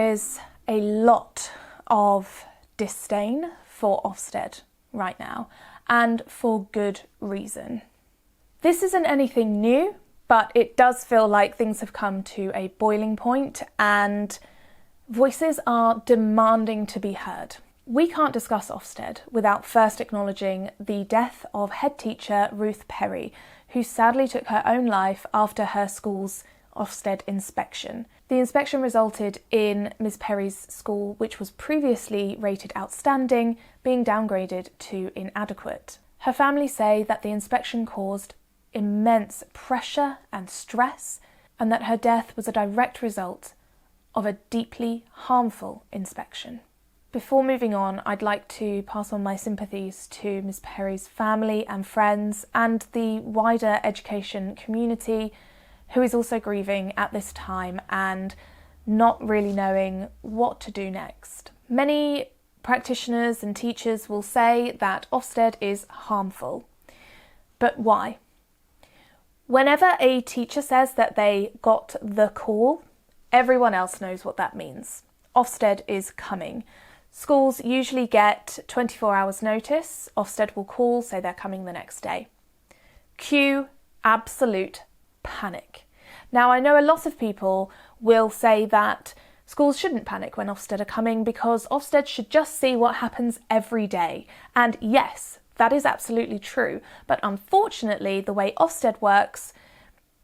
is a lot of disdain for Ofsted right now, and for good reason. This isn't anything new, but it does feel like things have come to a boiling point and voices are demanding to be heard. We can't discuss Ofsted without first acknowledging the death of head teacher Ruth Perry, who sadly took her own life after her school's Ofsted inspection. The inspection resulted in Ms. Perry's school, which was previously rated outstanding, being downgraded to inadequate. Her family say that the inspection caused immense pressure and stress, and that her death was a direct result of a deeply harmful inspection. Before moving on, I'd like to pass on my sympathies to Ms. Perry's family and friends and the wider education community, who is also grieving at this time and not really knowing what to do next. Many practitioners and teachers will say that Ofsted is harmful. But why? Whenever a teacher says that they got the call, everyone else knows what that means. Ofsted is coming. Schools usually get 24 hours notice. Ofsted will call, say they're coming the next day. Cue absolute panic. Now, I know a lot of people will say that schools shouldn't panic when Ofsted are coming because Ofsted should just see what happens every day. And yes, that is absolutely true. But unfortunately, the way Ofsted works,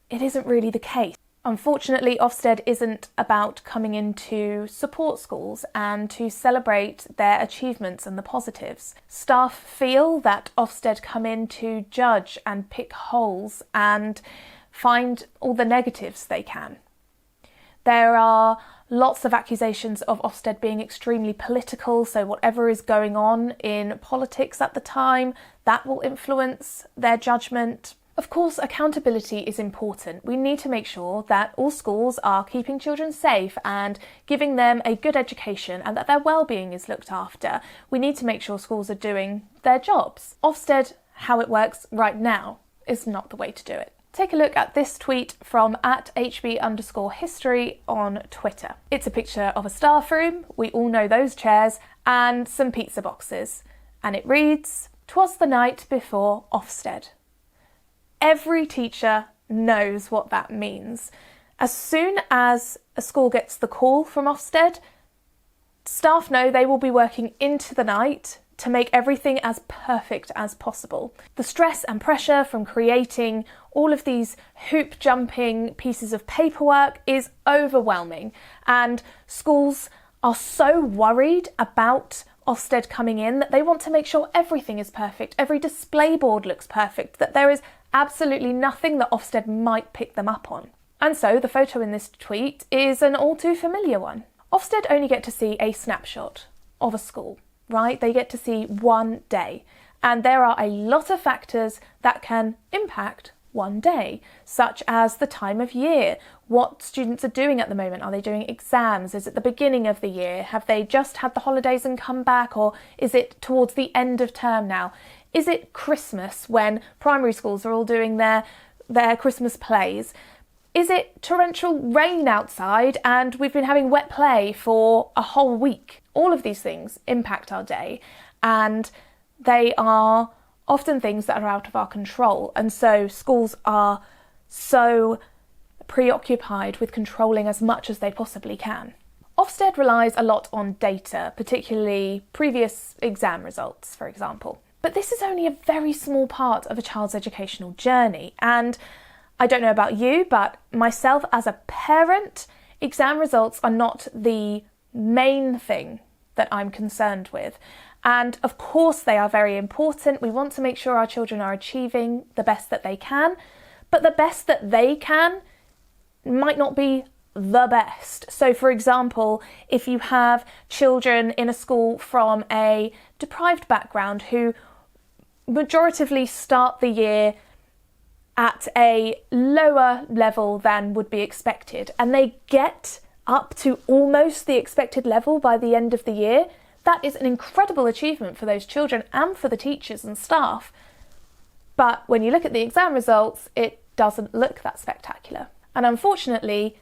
it isn't really the case. Unfortunately, Ofsted isn't about coming in to support schools and to celebrate their achievements and the positives. Staff feel that Ofsted come in to judge and pick holes and find all the negatives they can. There are lots of accusations of Ofsted being extremely political, so whatever is going on in politics at the time, that will influence their judgment. Of course, accountability is important. We need to make sure that all schools are keeping children safe and giving them a good education and that their well-being is looked after. We need to make sure schools are doing their jobs. Ofsted, how it works right now, is not the way to do it. Take a look at this tweet from @HB_history on Twitter. It's a picture of a staff room, we all know those chairs, and some pizza boxes. And it reads, "'Twas the night before Ofsted." Every teacher knows what that means. As soon as a school gets the call from Ofsted, staff know they will be working into the night to make everything as perfect as possible. The stress and pressure from creating all of these hoop jumping pieces of paperwork is overwhelming, and schools are so worried about Ofsted coming in that they want to make sure everything is perfect, every display board looks perfect, that there is absolutely nothing that Ofsted might pick them up on. And so the photo in this tweet is an all too familiar one. Ofsted only get to see a snapshot of a school, right? They get to see one day. And there are a lot of factors that can impact one day, such as the time of year, what students are doing at the moment. Are they doing exams? Is it the beginning of the year? Have they just had the holidays and come back? Or is it towards the end of term now? Is it Christmas when primary schools are all doing their Christmas plays? Is it torrential rain outside and we've been having wet play for a whole week? All of these things impact our day, and they are often things that are out of our control. And so schools are so preoccupied with controlling as much as they possibly can. Ofsted relies a lot on data, particularly previous exam results, for example. But this is only a very small part of a child's educational journey. And I don't know about you, but myself as a parent, exam results are not the main thing that I'm concerned with. And of course they are very important. We want to make sure our children are achieving the best that they can, but the best that they can might not be the best. So for example, if you have children in a school from a deprived background who majoritively start the year at a lower level than would be expected, and they get up to almost the expected level by the end of the year, that is an incredible achievement for those children and for the teachers and staff. But when you look at the exam results, it doesn't look that spectacular. And unfortunately,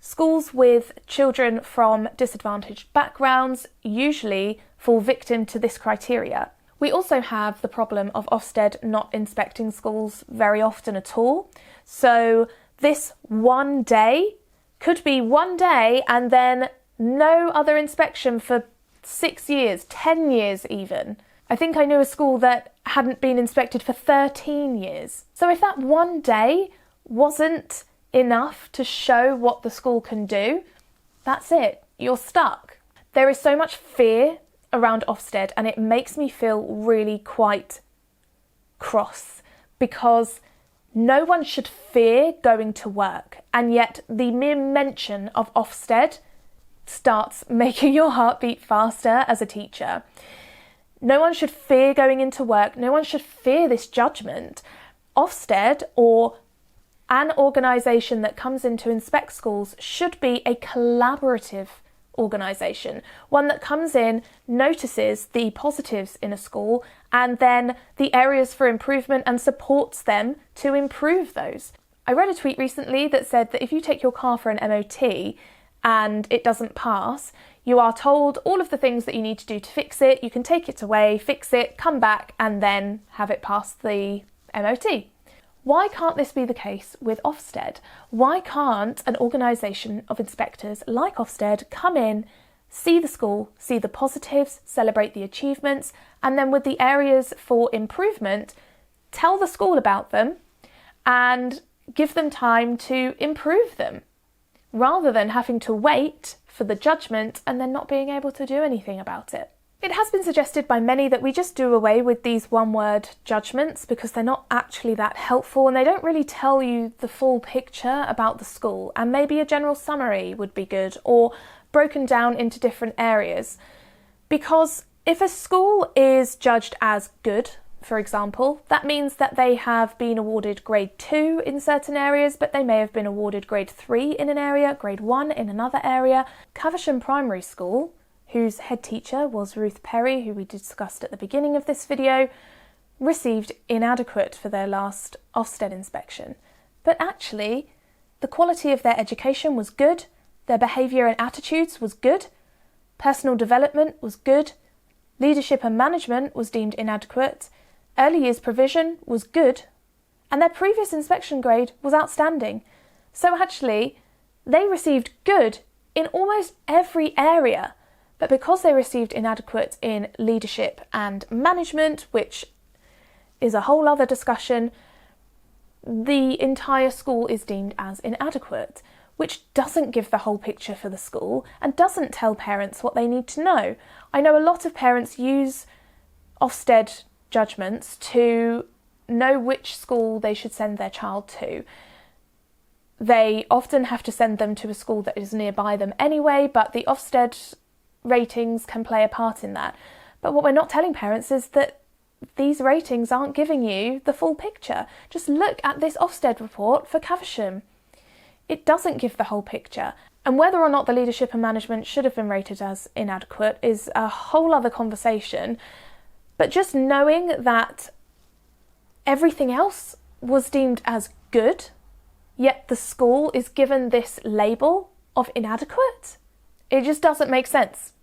Schools with children from disadvantaged backgrounds usually fall victim to this criteria. We also have the problem of Ofsted not inspecting schools very often at all. So this one day could be one day and then no other inspection for 6 years, 10 years even. I think I knew a school that hadn't been inspected for 13 years. So if that one day wasn't enough to show what the school can do, that's it, you're stuck. There is so much fear around Ofsted and it makes me feel really quite cross because no one should fear going to work, and yet the mere mention of Ofsted starts making your heart beat faster as a teacher. No one should fear going into work. No one should fear this judgment. Ofsted, or an organisation that comes in to inspect schools, should be a collaborative organisation, one that comes in, notices the positives in a school and then the areas for improvement and supports them to improve those. I read a tweet recently that said that if you take your car for an MOT and it doesn't pass, you are told all of the things that you need to do to fix it. You can take it away, fix it, come back and then have it pass the MOT. Why can't this be the case with Ofsted? Why can't an organisation of inspectors like Ofsted come in, see the school, see the positives, celebrate the achievements, and then with the areas for improvement, tell the school about them and give them time to improve them, rather than having to wait for the judgment and then not being able to do anything about it? It has been suggested by many that we just do away with these one-word judgments because they're not actually that helpful and they don't really tell you the full picture about the school, and maybe a general summary would be good, or broken down into different areas. Because if a school is judged as good, for example, that means that they have been awarded grade 2 in certain areas, but they may have been awarded grade 3 in an area, grade 1 in another area. Caversham Primary School, whose head teacher was Ruth Perry, who we discussed at the beginning of this video, received inadequate for their last Ofsted inspection. But actually, the quality of their education was good, their behaviour and attitudes was good, personal development was good, leadership and management was deemed inadequate, early years provision was good, and their previous inspection grade was outstanding. So actually, they received good in almost every area. But because they received inadequate in leadership and management, which is a whole other discussion, the entire school is deemed as inadequate, which doesn't give the whole picture for the school and doesn't tell parents what they need to know. I know a lot of parents use Ofsted judgments to know which school they should send their child to. They often have to send them to a school that is nearby them anyway, but the Ofsted ratings can play a part in that. But what we're not telling parents is that these ratings aren't giving you the full picture. Just look at this Ofsted report for Caversham. It doesn't give the whole picture. And whether or not the leadership and management should have been rated as inadequate is a whole other conversation. But just knowing that everything else was deemed as good, yet the school is given this label of inadequate, it just doesn't make sense.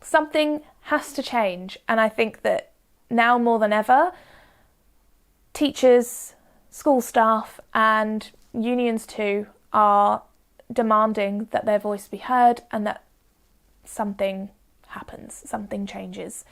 Something has to change, and I think that now more than ever, teachers, school staff and unions too are demanding that their voice be heard and that something happens, something changes.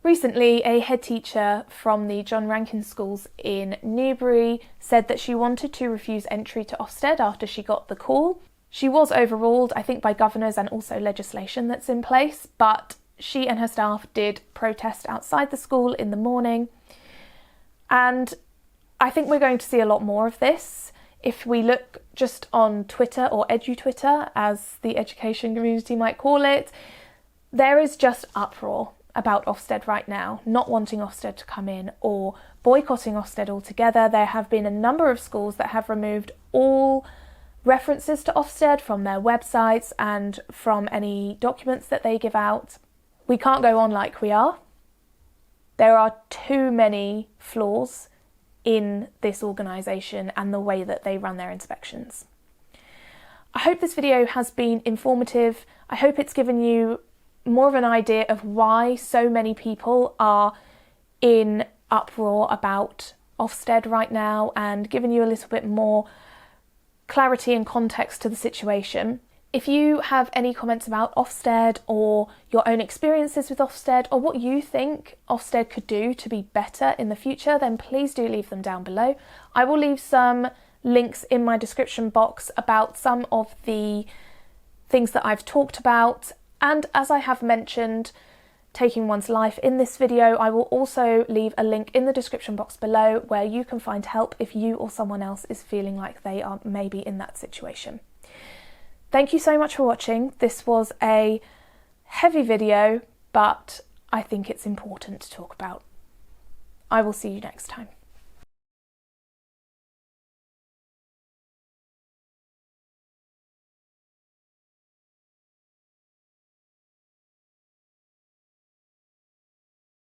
Recently, a head teacher from the John Rankin schools in Newbury said that she wanted to refuse entry to Ofsted after she got the call. She was overruled, I think, by governors and also legislation that's in place, but she and her staff did protest outside the school in the morning. And I think we're going to see a lot more of this. If we look just on Twitter, or edu-Twitter, as the education community might call it, there is just uproar about Ofsted right now, not wanting Ofsted to come in or boycotting Ofsted altogether. There have been a number of schools that have removed all references to Ofsted from their websites and from any documents that they give out. We can't go on like we are. There are too many flaws in this organisation and the way that they run their inspections. I hope this video has been informative. I hope it's given you more of an idea of why so many people are in uproar about Ofsted right now, and given you a little bit more clarity and context to the situation. If you have any comments about Ofsted or your own experiences with Ofsted, or what you think Ofsted could do to be better in the future, then please do leave them down below. I will leave some links in my description box about some of the things that I've talked about, and as I have mentioned, taking one's life in this video, I will also leave a link in the description box below where you can find help if you or someone else is feeling like they are maybe in that situation. Thank you so much for watching. This was a heavy video, but I think it's important to talk about. I will see you next time.